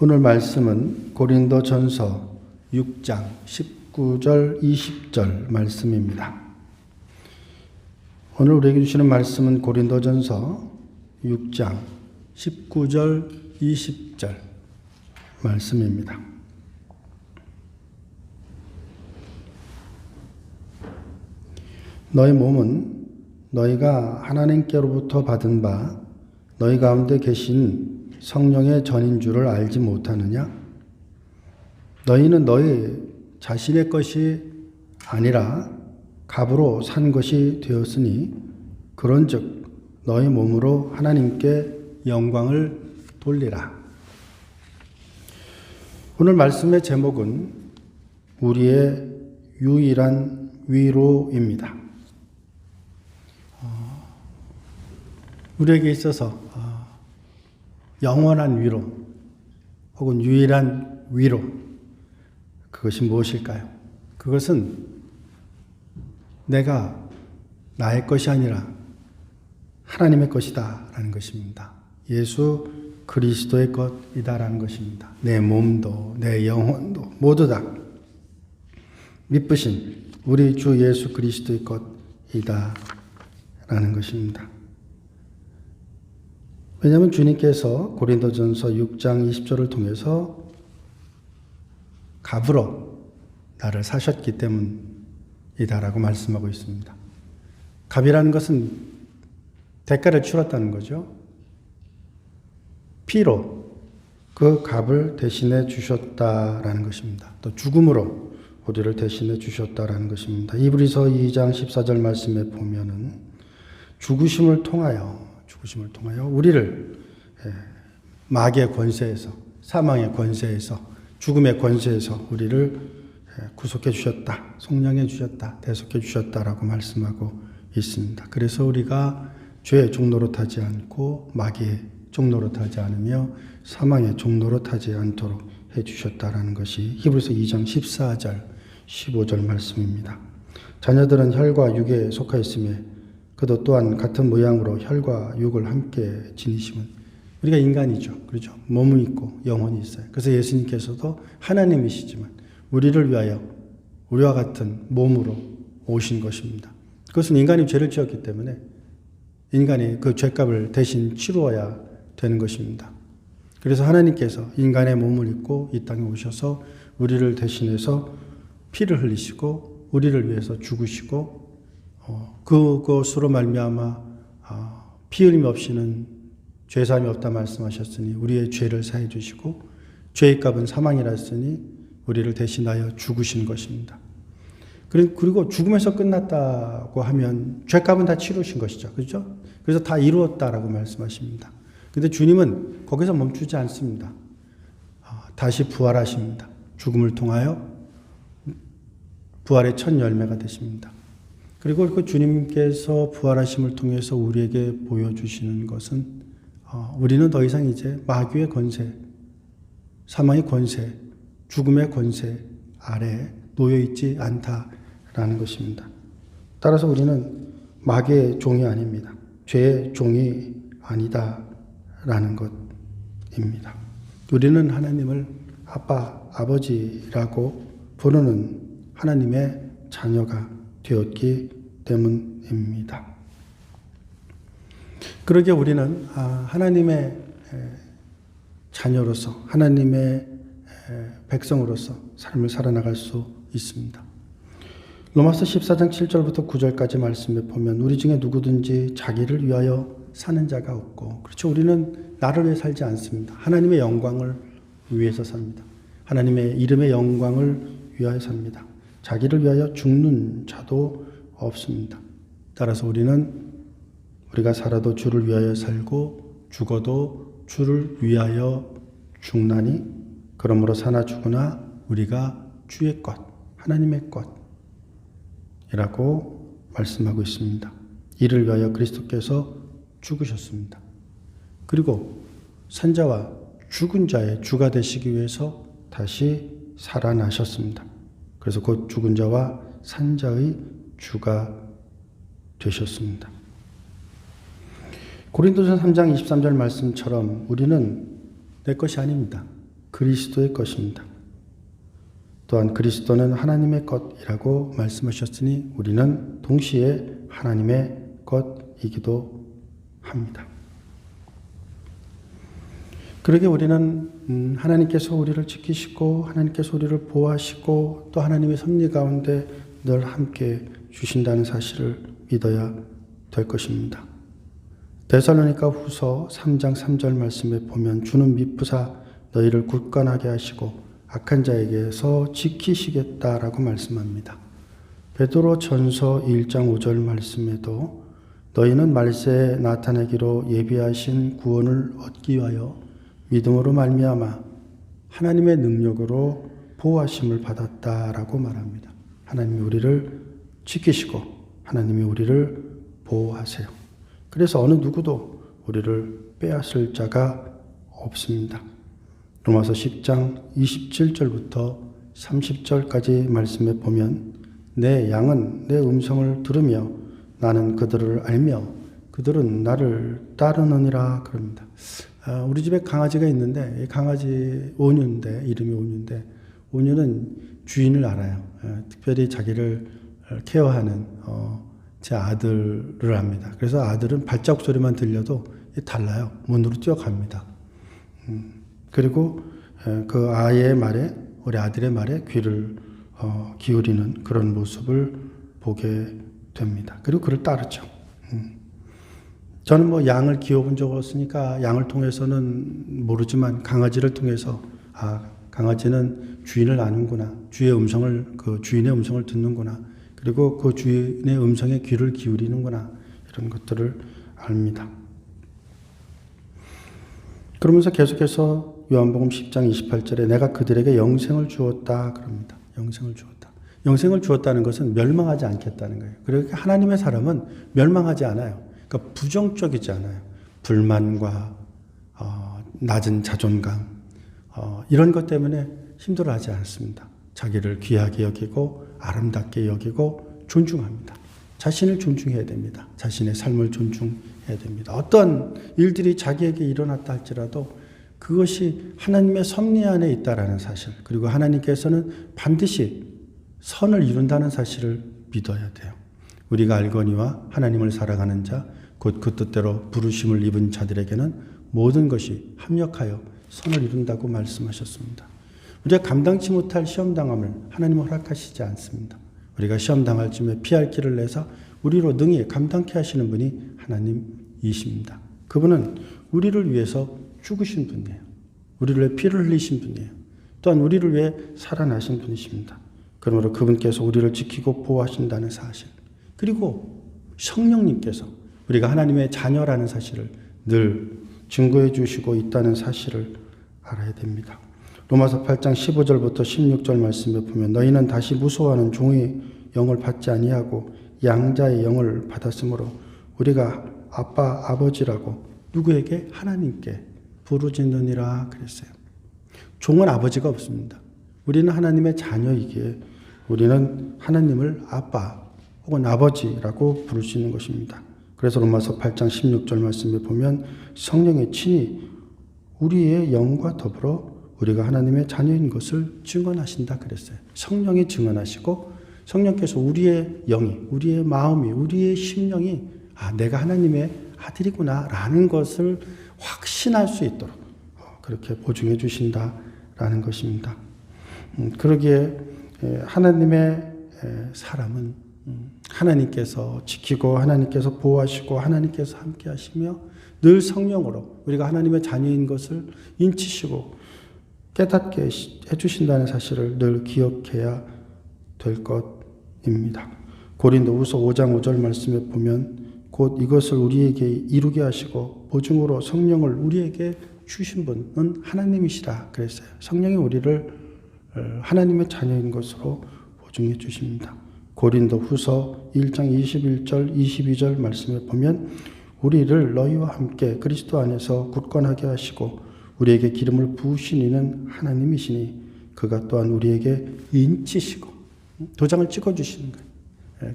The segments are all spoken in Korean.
오늘 말씀은 고린도전서 6장 19절 20절 말씀입니다. 오늘 우리에게 주시는 말씀은 고린도전서 6장 19절 20절 말씀입니다. 너희 몸은 너희가 하나님께로부터 받은 바 너희 가운데 계신 성령의 전인 줄을 알지 못하느냐? 너희는 너희 자신의 것이 아니라 값으로 산 것이 되었으니 그런즉 너희 몸으로 하나님께 영광을 돌리라. 오늘 말씀의 제목은 우리의 유일한 위로입니다. 우리에게 있어서 영원한 위로 혹은 유일한 위로, 그것이 무엇일까요? 그것은 내가 나의 것이 아니라 하나님의 것이다 라는 것입니다. 예수 그리스도의 것이다 라는 것입니다. 내 몸도 내 영혼도 모두 다 미쁘신 우리 주 예수 그리스도의 것이다 라는 것입니다. 왜냐하면 주님께서 고린도전서 6장 20절을 통해서 값으로 나를 사셨기 때문이다라고 말씀하고 있습니다. 값이라는 것은 대가를 치렀다는 거죠. 피로 그 값을 대신해 주셨다라는 것입니다. 또 죽음으로 우리를 대신해 주셨다라는 것입니다. 이브리서 2장 14절 말씀에 보면은 죽으심을 통하여 우리를 마귀의 권세에서, 사망의 권세에서, 죽음의 권세에서 우리를 구속해 주셨다, 속량해 주셨다, 대속해 주셨다라고 말씀하고 있습니다. 그래서 우리가 죄의 종로로 타지 않고 마귀의 종로로 타지 않으며 사망의 종로로 타지 않도록 해 주셨다라는 것이 히브리서 2장 14절, 15절 말씀입니다. 자녀들은 혈과 육에 속하였으며 그도 또한 같은 모양으로 혈과 육을 함께 지니심은, 우리가 인간이죠. 그렇죠? 몸이 있고 영혼이 있어요. 그래서 예수님께서도 하나님이시지만 우리를 위하여 우리와 같은 몸으로 오신 것입니다. 그것은 인간이 죄를 지었기 때문에 인간이 그 죄값을 대신 치루어야 되는 것입니다. 그래서 하나님께서 인간의 몸을 입고 이 땅에 오셔서 우리를 대신해서 피를 흘리시고 우리를 위해서 죽으시고 그것으로 말미암아 피 흘림 없이는 죄사함이 없다 말씀하셨으니 우리의 죄를 사해 주시고 죄의 값은 사망이라 했으니 우리를 대신하여 죽으신 것입니다. 그리고 죽음에서 끝났다고 하면 죄값은 다 치루신 것이죠. 그렇죠? 그래서 다 이루었다라고 말씀하십니다. 그런데 주님은 거기서 멈추지 않습니다. 다시 부활하십니다. 죽음을 통하여 부활의 첫 열매가 되십니다. 그리고 그 주님께서 부활하심을 통해서 우리에게 보여주시는 것은 우리는 더 이상 이제 마귀의 권세, 사망의 권세, 죽음의 권세 아래 놓여있지 않다라는 것입니다. 따라서 우리는 마귀의 종이 아닙니다. 죄의 종이 아니다라는 것입니다. 우리는 하나님을 아빠, 아버지라고 부르는 하나님의 자녀가 되었기 때문입니다. 그러기에 우리는 하나님의 자녀로서, 하나님의 백성으로서 삶을 살아나갈 수 있습니다. 로마서 14장 7절부터 9절까지 말씀에 보면 우리 중에 누구든지 자기를 위하여 사는 자가 없고, 그렇죠. 우리는 나를 위해 살지 않습니다. 하나님의 영광을 위해서 삽니다. 하나님의 이름의 영광을 위하여 삽니다. 자기를 위하여 죽는 자도 없습니다. 따라서 우리가 살아도 주를 위하여 살고 죽어도 주를 위하여 죽나니 그러므로 사나 죽으나 우리가 주의 것, 하나님의 것이라고 말씀하고 있습니다. 이를 위하여 그리스도께서 죽으셨습니다. 그리고 산자와 죽은 자의 주가 되시기 위해서 다시 살아나셨습니다. 그래서 곧 죽은 자와 산자의 주가 되셨습니다. 고린도전서 3장 23절 말씀처럼 우리는 내 것이 아닙니다. 그리스도의 것입니다. 또한 그리스도는 하나님의 것이라고 말씀하셨으니 우리는 동시에 하나님의 것이기도 합니다. 그러게 우리는 하나님께서 우리를 지키시고 하나님께서 우리를 보호하시고 또 하나님의 섭리 가운데 늘 함께 주신다는 사실을 믿어야 될 것입니다. 데살로니가 후서 3장 3절 말씀에 보면 주는 미쁘사 너희를 굳건하게 하시고 악한 자에게서 지키시겠다라고 말씀합니다. 베드로 전서 1장 5절 말씀에도 너희는 말세에 나타내기로 예비하신 구원을 얻기 위하여 믿음으로 말미암아 하나님의 능력으로 보호하심을 받았다라고 말합니다. 하나님이 우리를 지키시고 하나님이 우리를 보호하세요. 그래서 어느 누구도 우리를 빼앗을 자가 없습니다. 로마서 10장 27절부터 30절까지 말씀에 보면 내 양은 내 음성을 들으며 나는 그들을 알며 그들은 나를 따르느니라 그럽니다. 우리 집에 강아지가 있는데 강아지 오뉴인데 이름이 오뉴인데 오뉴는 주인을 알아요. 특별히 자기를 케어하는 제 아들을 압니다. 그래서 아들은 발자국 소리만 들려도 달라요. 문으로 뛰어갑니다. 그리고 그 아이의 말에 우리 아들의 말에 귀를 기울이는 그런 모습을 보게 됩니다. 그리고 그를 따르죠. 저는 양을 키워본 적 없으니까 양을 통해서는 모르지만 강아지를 통해서 강아지는 주인을 아는구나. 주인의 음성을 듣는구나. 그리고 그 주인의 음성에 귀를 기울이는구나. 이런 것들을 압니다. 그러면서 계속해서 요한복음 10장 28절에 내가 그들에게 영생을 주었다 그럽니다. 영생을 주었다. 영생을 주었다는 것은 멸망하지 않겠다는 거예요. 그러니까 하나님의 사람은 멸망하지 않아요. 그러니까 부정적이지 않아요. 불만과 낮은 자존감 이런 것 때문에 힘들어하지 않습니다. 자기를 귀하게 여기고 아름답게 여기고 존중합니다. 자신을 존중해야 됩니다. 자신의 삶을 존중해야 됩니다. 어떤 일들이 자기에게 일어났다 할지라도 그것이 하나님의 섭리 안에 있다라는 사실, 그리고 하나님께서는 반드시 선을 이룬다는 사실을 믿어야 돼요. 우리가 알거니와 하나님을 살아가는 자, 곧 그 뜻대로 부르심을 입은 자들에게는 모든 것이 합력하여 선을 이룬다고 말씀하셨습니다. 우리가 감당치 못할 시험당함을 하나님은 허락하시지 않습니다. 우리가 시험당할 쯤에 피할 길을 내서 우리로 능히 감당케 하시는 분이 하나님이십니다. 그분은 우리를 위해서 죽으신 분이에요. 우리를 위해 피를 흘리신 분이에요. 또한 우리를 위해 살아나신 분이십니다. 그러므로 그분께서 우리를 지키고 보호하신다는 사실, 그리고 성령님께서 우리가 하나님의 자녀라는 사실을 늘 증거해 주시고 있다는 사실을 알아야 됩니다. 로마서 8장 15절부터 16절 말씀에 보면 너희는 다시 무서워하는 종의 영을 받지 아니하고 양자의 영을 받았으므로 우리가 아빠 아버지라고 누구에게? 하나님께 부르짖느니라 그랬어요. 종은 아버지가 없습니다. 우리는 하나님의 자녀이기에 우리는 하나님을 아빠 혹은 아버지라고 부를 수 있는 것입니다. 그래서 로마서 8장 16절 말씀에 보면 성령의 친히 우리의 영과 더불어 우리가 하나님의 자녀인 것을 증언하신다 그랬어요. 성령이 증언하시고 성령께서 우리의 영이, 우리의 마음이, 우리의 심령이 내가 하나님의 아들이구나 라는 것을 확신할 수 있도록 그렇게 보증해 주신다라는 것입니다. 그러기에 하나님의 사람은 하나님께서 지키고 하나님께서 보호하시고 하나님께서 함께 하시며 늘 성령으로 우리가 하나님의 자녀인 것을 인치시고 깨닫게 해주신다는 사실을 늘 기억해야 될 것입니다. 고린도후서 5장 5절 말씀에 보면 곧 이것을 우리에게 이루게 하시고 보증으로 성령을 우리에게 주신 분은 하나님이시라 그랬어요. 성령이 우리를 하나님의 자녀인 것으로 보증해 주십니다. 고린도후서 1장 21절 22절 말씀에 보면 우리를 너희와 함께 그리스도 안에서 굳건하게 하시고 우리에게 기름을 부으신 이는 하나님이시니 그가 또한 우리에게 인치시고 도장을 찍어주시는 거예요.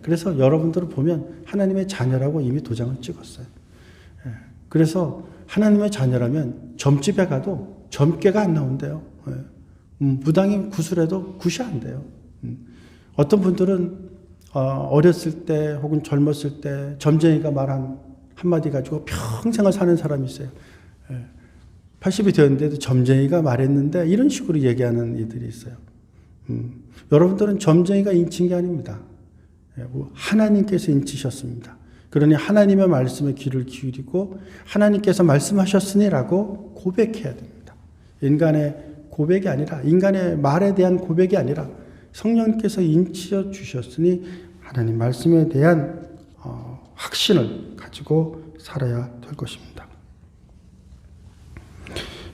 그래서 여러분들을 보면 하나님의 자녀라고 이미 도장을 찍었어요. 그래서 하나님의 자녀라면 점집에 가도 점괘가 안 나온대요. 무당이 구술해도 굿이 안 돼요. 어떤 분들은 어렸을 때 혹은 젊었을 때 점쟁이가 말한 한마디 가지고 평생을 사는 사람이 있어요. 80이 되었는데도 점쟁이가 말했는데 이런 식으로 얘기하는 이들이 있어요. 여러분들은 점쟁이가 인친 게 아닙니다. 하나님께서 인치셨습니다. 그러니 하나님의 말씀에 귀를 기울이고 하나님께서 말씀하셨으니라고 고백해야 됩니다. 인간의 고백이 아니라, 인간의 말에 대한 고백이 아니라 성령께서 인치어 주셨으니 하나님 말씀에 대한 확신을 가지고 살아야 될 것입니다.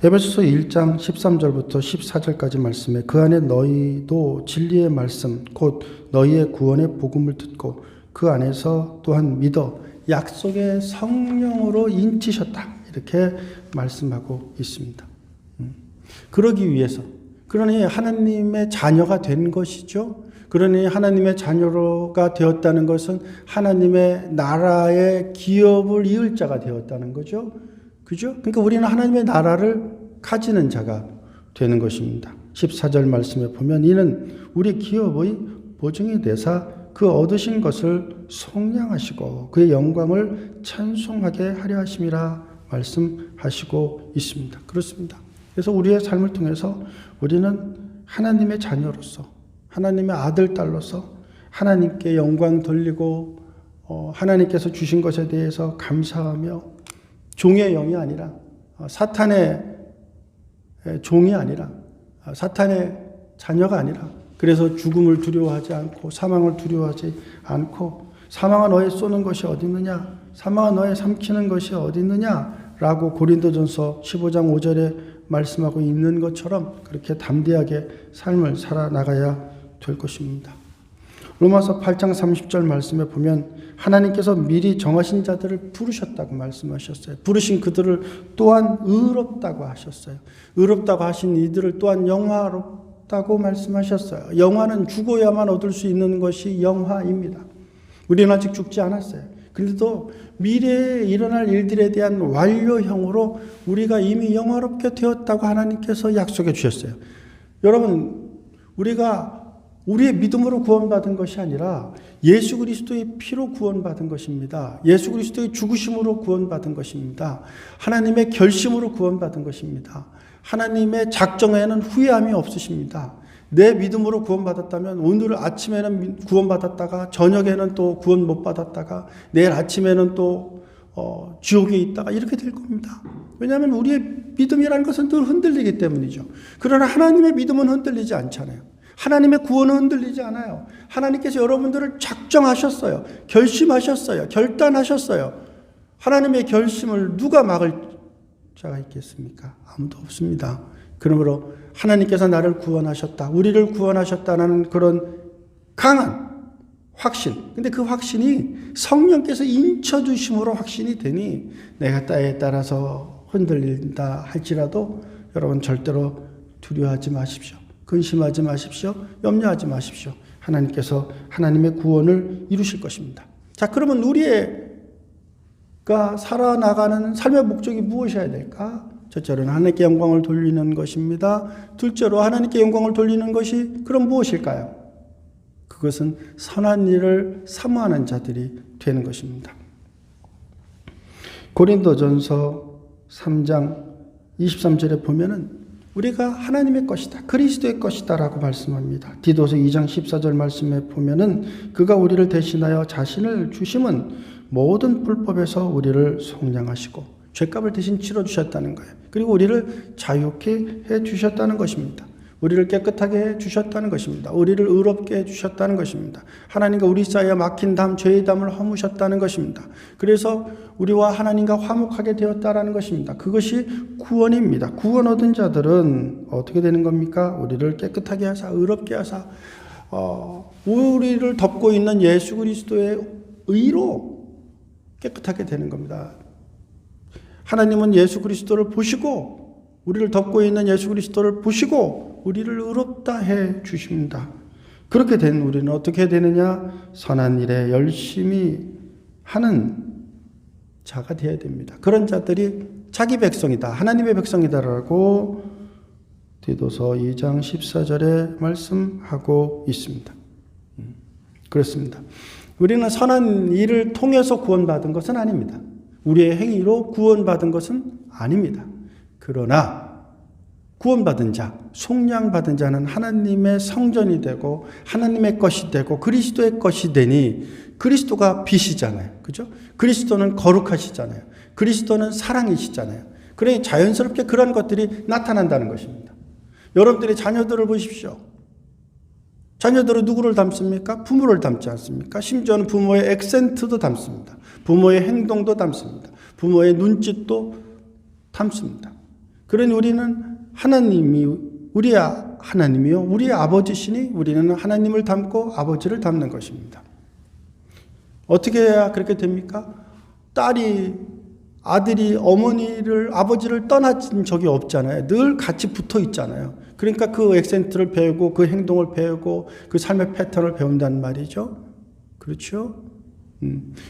에베소서 1장 13절부터 14절까지 말씀에 그 안에 너희도 진리의 말씀 곧 너희의 구원의 복음을 듣고 그 안에서 또한 믿어 약속의 성령으로 인치셨다. 이렇게 말씀하고 있습니다. 그러기 위해서, 그러니 하나님의 자녀가 된 것이죠. 그러니 하나님의 자녀가 되었다는 것은 하나님의 나라의 기업을 이을 자가 되었다는 거죠. 그죠? 그러니까 우리는 하나님의 나라를 가지는 자가 되는 것입니다. 14절 말씀에 보면 이는 우리 기업의 보증이 되사 그 얻으신 것을 속량하시고 그의 영광을 찬송하게 하려 하심이라 말씀하시고 있습니다. 그렇습니다. 그래서 우리의 삶을 통해서 우리는 하나님의 자녀로서, 하나님의 아들, 딸로서 하나님께 영광 돌리고 하나님께서 주신 것에 대해서 감사하며 종의 영이 아니라 사탄의 종이 아니라 사탄의 자녀가 아니라 그래서 죽음을 두려워하지 않고 사망을 두려워하지 않고 사망아 너의 쏘는 것이 어디 있느냐, 사망아 너의 삼키는 것이 어디 있느냐라고 고린도전서 15장 5절에 말씀하고 있는 것처럼 그렇게 담대하게 삶을 살아나가야 될 것입니다. 로마서 8장 30절 말씀에 보면 하나님께서 미리 정하신 자들을 부르셨다고 말씀하셨어요. 부르신 그들을 또한 의롭다고 하셨어요. 의롭다고 하신 이들을 또한 영화롭다고 말씀하셨어요. 영화는 죽어야만 얻을 수 있는 것이 영화입니다. 우리는 아직 죽지 않았어요. 그래도 미래에 일어날 일들에 대한 완료형으로 우리가 이미 영화롭게 되었다고 하나님께서 약속해 주셨어요. 여러분, 우리가 우리의 믿음으로 구원받은 것이 아니라 예수 그리스도의 피로 구원받은 것입니다. 예수 그리스도의 죽으심으로 구원받은 것입니다. 하나님의 결심으로 구원받은 것입니다. 하나님의 작정에는 후회함이 없으십니다. 내 믿음으로 구원받았다면 오늘 아침에는 구원받았다가 저녁에는 또 구원 못 받았다가 내일 아침에는 또 지옥에 있다가 이렇게 될 겁니다. 왜냐하면 우리의 믿음이라는 것은 늘 흔들리기 때문이죠. 그러나 하나님의 믿음은 흔들리지 않잖아요. 하나님의 구원은 흔들리지 않아요. 하나님께서 여러분들을 작정하셨어요. 결심하셨어요. 결단하셨어요. 하나님의 결심을 누가 막을 자가 있겠습니까? 아무도 없습니다. 그러므로 하나님께서 나를 구원하셨다, 우리를 구원하셨다는 그런 강한 확신. 근데 그 확신이 성령께서 인쳐주심으로 확신이 되니 내가 때에 따라서 흔들린다 할지라도 여러분 절대로 두려워하지 마십시오. 근심하지 마십시오. 염려하지 마십시오. 하나님께서 하나님의 구원을 이루실 것입니다. 자, 그러면 우리가 살아나가는 삶의 목적이 무엇이어야 될까? 첫째로는 하나님께 영광을 돌리는 것입니다. 둘째로 하나님께 영광을 돌리는 것이 그럼 무엇일까요? 그것은 선한 일을 사모하는 자들이 되는 것입니다. 고린도전서 3장 23절에 보면은 우리가 하나님의 것이다, 그리스도의 것이다 라고 말씀합니다. 디도서 2장 14절 말씀에 보면은 그가 우리를 대신하여 자신을 주심은 모든 불법에서 우리를 속량하시고 죄값을 대신 치러주셨다는 거예요. 그리고 우리를 자유케 해주셨다는 것입니다. 우리를 깨끗하게 해주셨다는 것입니다. 우리를 의롭게 해주셨다는 것입니다. 하나님과 우리 사이에 막힌 담, 죄의 담을 허무셨다는 것입니다. 그래서 우리와 하나님과 화목하게 되었다라는 것입니다. 그것이 구원입니다. 구원 얻은 자들은 어떻게 되는 겁니까? 우리를 깨끗하게 하사, 의롭게 하사, 우리를 덮고 있는 예수 그리스도의 의로 깨끗하게 되는 겁니다. 하나님은 예수 그리스도를 보시고 우리를 덮고 있는 예수 그리스도를 보시고 우리를 의롭다 해 주십니다. 그렇게 된 우리는 어떻게 되느냐? 선한 일에 열심히 하는 자가 되어야 됩니다. 그런 자들이 자기 백성이다, 하나님의 백성이다라고 디도서 2장 14절에 말씀하고 있습니다. 그렇습니다. 우리는 선한 일을 통해서 구원받은 것은 아닙니다. 우리의 행위로 구원받은 것은 아닙니다. 그러나 구원받은 자, 속량받은 자는 하나님의 성전이 되고 하나님의 것이 되고 그리스도의 것이 되니 그리스도가 빛이잖아요. 그죠? 그리스도는 거룩하시잖아요. 그리스도는 사랑이시잖아요. 그러니 자연스럽게 그런 것들이 나타난다는 것입니다. 여러분들의 자녀들을 보십시오. 자녀들은 누구를 닮습니까? 부모를 닮지 않습니까? 심지어는 부모의 액센트도 닮습니다. 부모의 행동도 닮습니다. 부모의 눈짓도 닮습니다. 그러니 우리는 하나님이요. 우리의 아버지시니 우리는 하나님을 닮고 아버지를 닮는 것입니다. 어떻게 해야 그렇게 됩니까? 아들이 아버지를 떠나진 적이 없잖아요. 늘 같이 붙어 있잖아요. 그러니까 그 액센트를 배우고 그 행동을 배우고 그 삶의 패턴을 배운단 말이죠. 그렇죠?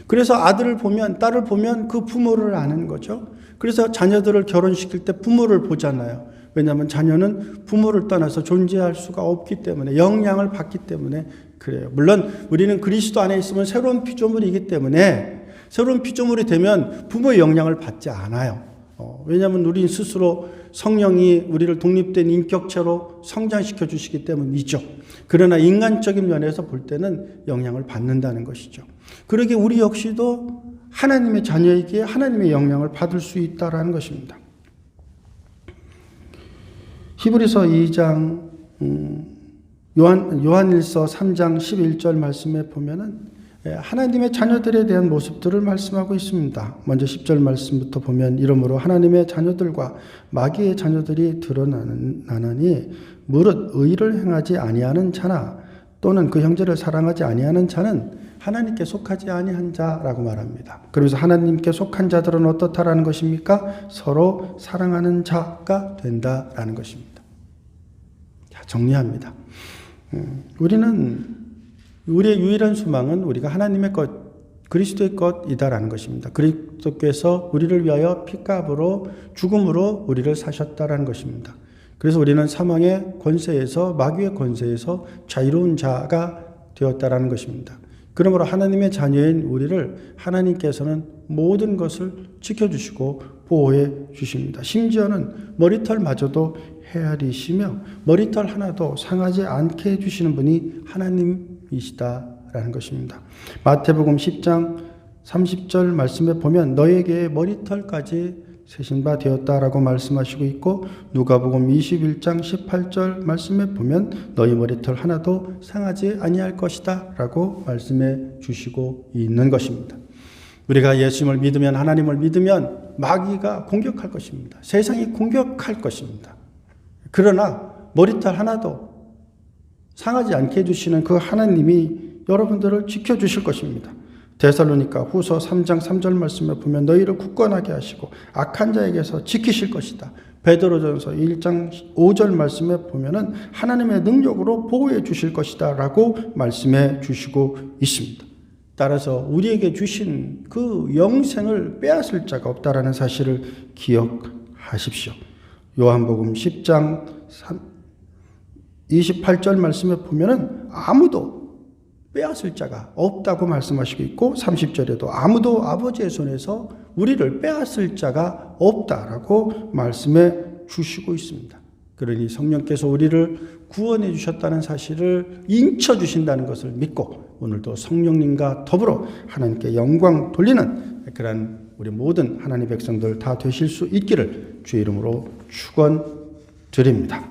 그래서 딸을 보면 그 부모를 아는 거죠. 그래서 자녀들을 결혼시킬 때 부모를 보잖아요. 왜냐하면 자녀는 부모를 떠나서 존재할 수가 없기 때문에, 영향을 받기 때문에 그래요. 물론 우리는 그리스도 안에 있으면 새로운 피조물이기 때문에 새로운 피조물이 되면 부모의 영향을 받지 않아요. 왜냐하면 우리 스스로 성령이 우리를 독립된 인격체로 성장시켜 주시기 때문이죠. 그러나 인간적인 면에서 볼 때는 영향을 받는다는 것이죠. 그러기에 우리 역시도 하나님의 자녀에게 하나님의 영향을 받을 수 있다는 것입니다. 히브리서 2장 요한일서 3장 11절 말씀에 보면은 하나님의 자녀들에 대한 모습들을 말씀하고 있습니다. 먼저 10절 말씀부터 보면 이러므로 하나님의 자녀들과 마귀의 자녀들이 드러나느니 무릇 의를 행하지 아니하는 자나 또는 그 형제를 사랑하지 아니하는 자는 하나님께 속하지 아니한 자라고 말합니다. 그러면서 하나님께 속한 자들은 어떻다라는 것입니까? 서로 사랑하는 자가 된다라는 것입니다. 자, 정리합니다. 우리의 유일한 소망은 우리가 하나님의 것, 그리스도의 것이다라는 것입니다. 그리스도께서 우리를 위하여 핏값으로 죽음으로 우리를 사셨다라는 것입니다. 그래서 우리는 사망의 권세에서 마귀의 권세에서 자유로운 자가 되었다라는 것입니다. 그러므로 하나님의 자녀인 우리를 하나님께서는 모든 것을 지켜주시고 보호해 주십니다. 심지어는 머리털마저도 헤아리시며 머리털 하나도 상하지 않게 해주시는 분이 하나님이시다라는 것입니다. 마태복음 10장 30절 말씀에 보면 너에게 머리털까지 세신 바 되었다라고 말씀하시고 있고 누가복음 21장 18절 말씀에 보면 너희 머리털 하나도 상하지 아니할 것이다 라고 말씀해 주시고 있는 것입니다. 우리가 예수님을 믿으면 하나님을 믿으면 마귀가 공격할 것입니다. 세상이 공격할 것입니다. 그러나 머리털 하나도 상하지 않게 해주시는 그 하나님이 여러분들을 지켜주실 것입니다. 데살로니가 후서 3장 3절 말씀에 보면 너희를 굳건하게 하시고 악한 자에게서 지키실 것이다. 베드로전서 1장 5절 말씀에 보면은 하나님의 능력으로 보호해 주실 것이다 라고 말씀해 주시고 있습니다. 따라서 우리에게 주신 그 영생을 빼앗을 자가 없다라는 사실을 기억하십시오. 요한복음 10장 28절 말씀에 보면은 아무도 빼앗을 자가 없다고 말씀하시고 있고 30절에도 아무도 아버지의 손에서 우리를 빼앗을 자가 없다라고 말씀해 주시고 있습니다. 그러니 성령께서 우리를 구원해 주셨다는 사실을 인쳐 주신다는 것을 믿고 오늘도 성령님과 더불어 하나님께 영광 돌리는 그런 우리 모든 하나님의 백성들 다 되실 수 있기를 주의 이름으로 축원드립니다.